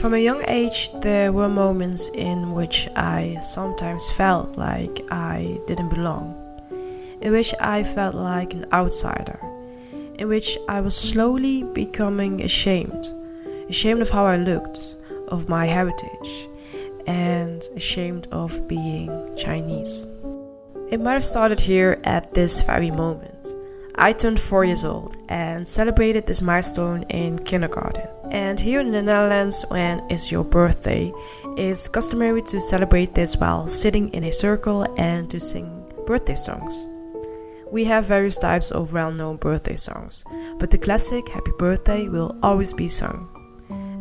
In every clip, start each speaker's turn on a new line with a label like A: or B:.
A: From a young age, there were moments in which I sometimes felt like I didn't belong, in which I felt like an outsider, in which I was slowly becoming ashamed of how I looked, of my heritage, and ashamed of being Chinese. It might have started here at this very moment. I turned 4 years old and celebrated this milestone in kindergarten. And here in the Netherlands, when it's your birthday, it's customary to celebrate this while sitting in a circle and to sing birthday songs. We have various types of well-known birthday songs, but the classic Happy Birthday will always be sung.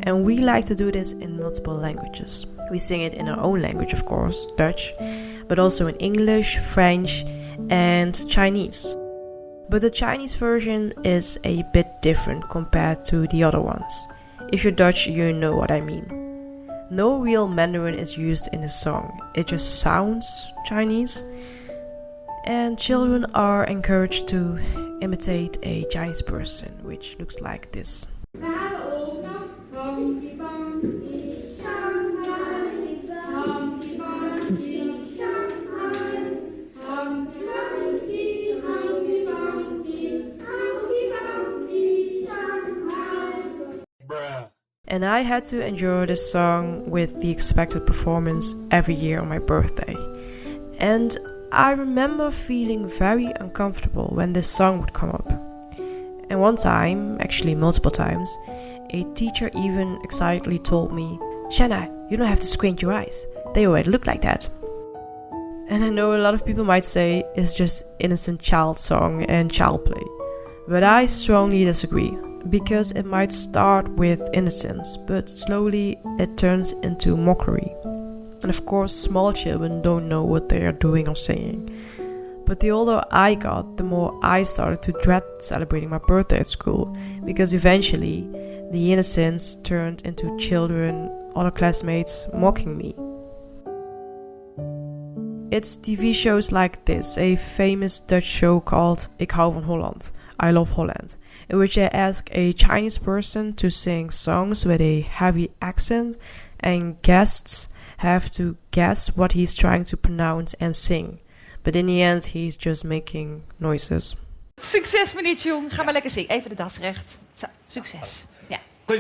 A: And we like to do this in multiple languages. We sing it in our own language, of course, Dutch, but also in English, French, and Chinese. But the Chinese version is a bit different compared to the other ones. If you're Dutch, you know what I mean. No real Mandarin is used in the song, it just sounds Chinese. And children are encouraged to imitate a Chinese person, which looks like this. And I had to endure this song with the expected performance every year on my birthday. And I remember feeling very uncomfortable when this song would come up. And one time, actually multiple times, a teacher even excitedly told me, "Shanna, you don't have to squint your eyes. They already look like that." And I know a lot of people might say it's just innocent child song and child play. But I strongly disagree. Because it might start with innocence, but slowly it turns into mockery. And of course, small children don't know what they are doing or saying. But the older I got, the more I started to dread celebrating my birthday at school, because eventually the innocence turned into children, other classmates mocking me. It's TV shows like this, a famous Dutch show called Ik hou van Holland, I Love Holland, in which they ask a Chinese person to sing songs with a heavy accent, and guests have to guess what he's trying to pronounce and sing. But in the end, he's just making noises.
B: Succes, meneer Tjong. Ga maar lekker zingen. Even de das recht. Zo, succes. Ja. Ik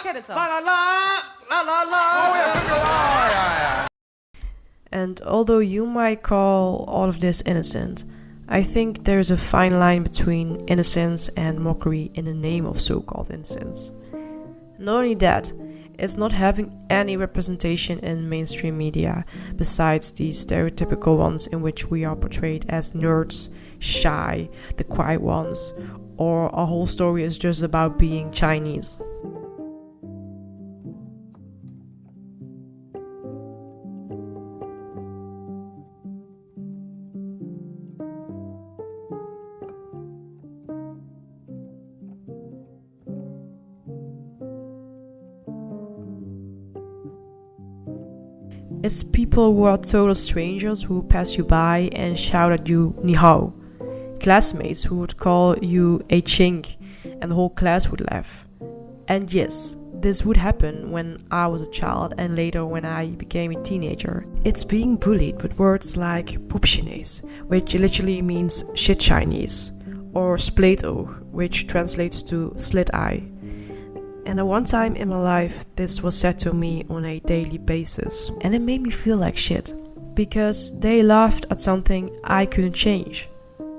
B: ken het al.
A: And although you might call all of this innocent, I think there's a fine line between innocence and mockery in the name of so-called innocence. Not only that, it's not having any representation in mainstream media, besides the stereotypical ones in which we are portrayed as nerds, shy, the quiet ones, or our whole story is just about being Chinese. It's people who are total strangers who pass you by and shout at you "ni hao." Classmates who would call you a chink and the whole class would laugh. And yes, this would happen when I was a child and later when I became a teenager. It's being bullied with words like poep Chinees, which literally means shit Chinese, or spleetoog, which translates to slit eye. And at one time in my life, this was said to me on a daily basis. And it made me feel like shit. Because they laughed at something I couldn't change.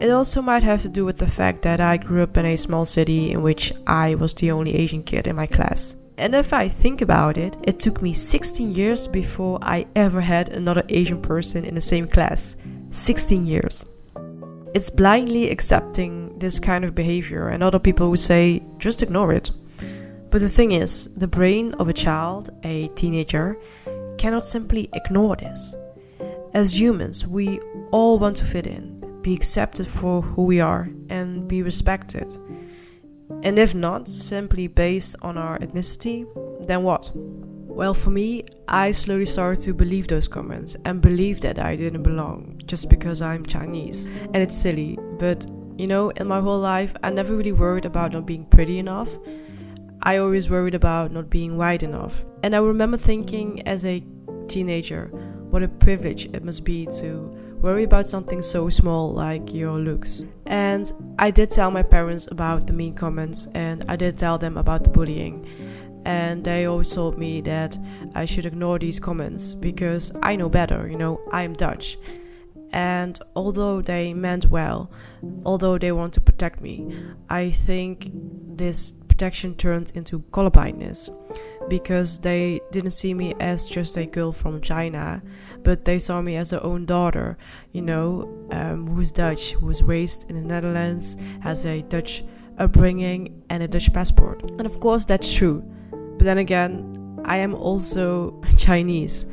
A: It also might have to do with the fact that I grew up in a small city in which I was the only Asian kid in my class. And if I think about it, it took me 16 years before I ever had another Asian person in the same class. 16 years. It's blindly accepting this kind of behavior, and other people would say, just ignore it. But the thing is, the brain of a child, a teenager, cannot simply ignore this. As humans, we all want to fit in, be accepted for who we are, and be respected. And if not, simply based on our ethnicity, then what? Well, for me, I slowly started to believe those comments and believe that I didn't belong just because I'm Chinese. And it's silly, but you know, in my whole life, I never really worried about not being pretty enough. I always worried about not being white enough. And I remember thinking as a teenager, what a privilege it must be to worry about something so small like your looks. And I did tell my parents about the mean comments, and I did tell them about the bullying. And they always told me that I should ignore these comments because I know better, you know, I'm Dutch. And although they meant well, although they want to protect me, I think this protection turned into colorblindness, because they didn't see me as just a girl from China, but they saw me as their own daughter, you know, who's Dutch, who was raised in the Netherlands, has a Dutch upbringing and a Dutch passport. And of course that's true, but then again, I am also Chinese.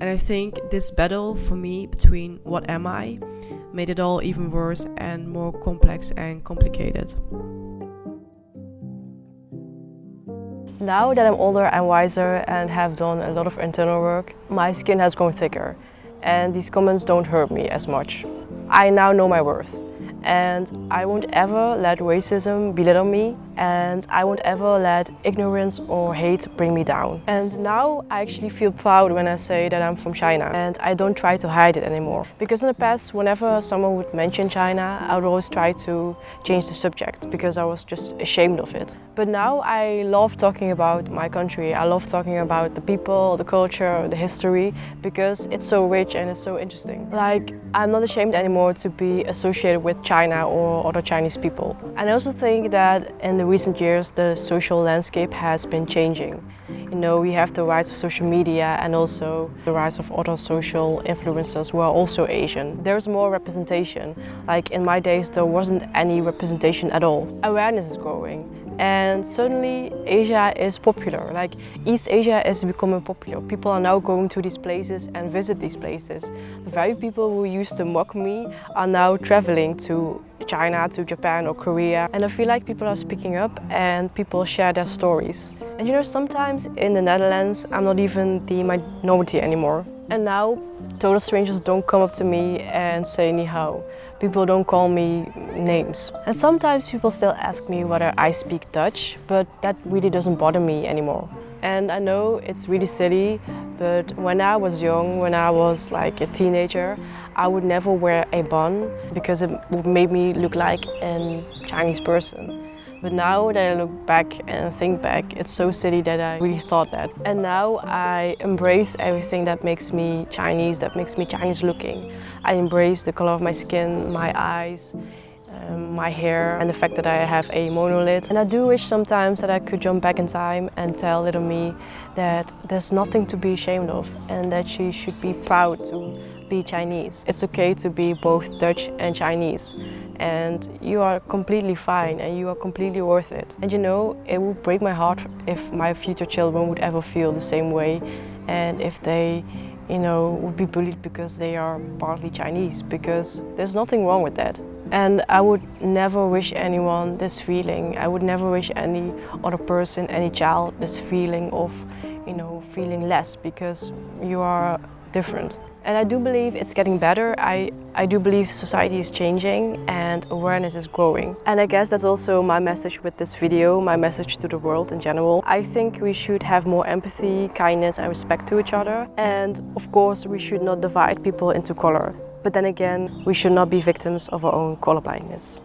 A: And I think this battle for me between what am I made it all even worse and more complex and complicated.
C: Now that I'm older and wiser and have done a lot of internal work, my skin has grown thicker and these comments don't hurt me as much. I now know my worth, and I won't ever let racism belittle me, and I won't ever let ignorance or hate bring me down. And now I actually feel proud when I say that I'm from China, and I don't try to hide it anymore. Because in the past, whenever someone would mention China, I would always try to change the subject because I was just ashamed of it. But now I love talking about my country. I love talking about the people, the culture, the history, because it's so rich and it's so interesting. Like, I'm not ashamed anymore to be associated with China or other Chinese people. And I also think that in the recent years, the social landscape has been changing. You know, we have the rise of social media and also the rise of other social influencers who are also Asian. There's more representation. Like in my days, there wasn't any representation at all. Awareness is growing. And suddenly Asia is popular, like East Asia is becoming popular. People are now going to these places and visit these places. The very people who used to mock me are now traveling to China, to Japan or Korea. And I feel like people are speaking up and people share their stories. And you know, sometimes in the Netherlands, I'm not even the minority anymore. And now total strangers don't come up to me and say ni hao. People don't call me names. And sometimes people still ask me whether I speak Dutch, but that really doesn't bother me anymore. And I know it's really silly, but when I was young, when I was like a teenager, I would never wear a bun because it would make me look like a Chinese person. But now that I look back and think back, it's so silly that I really thought that. And now I embrace everything that makes me Chinese looking. I embrace the color of my skin, my eyes, my hair, and the fact that I have a monolith. And I do wish sometimes that I could jump back in time and tell little me that there's nothing to be ashamed of and that she should be proud to be Chinese. It's okay to be both Dutch and Chinese. And you are completely fine and you are completely worth it. And you know, it would break my heart if my future children would ever feel the same way and if they, you know, would be bullied because they are partly Chinese, because there's nothing wrong with that. And I would never wish anyone this feeling. I would never wish any other person, any child, this feeling of, you know, feeling less because you are different. And I do believe it's getting better. I do believe society is changing and awareness is growing. And I guess that's also my message with this video, my message to the world in general. I think we should have more empathy, kindness and respect to each other. And of course, we should not divide people into color. But then again, we should not be victims of our own colorblindness.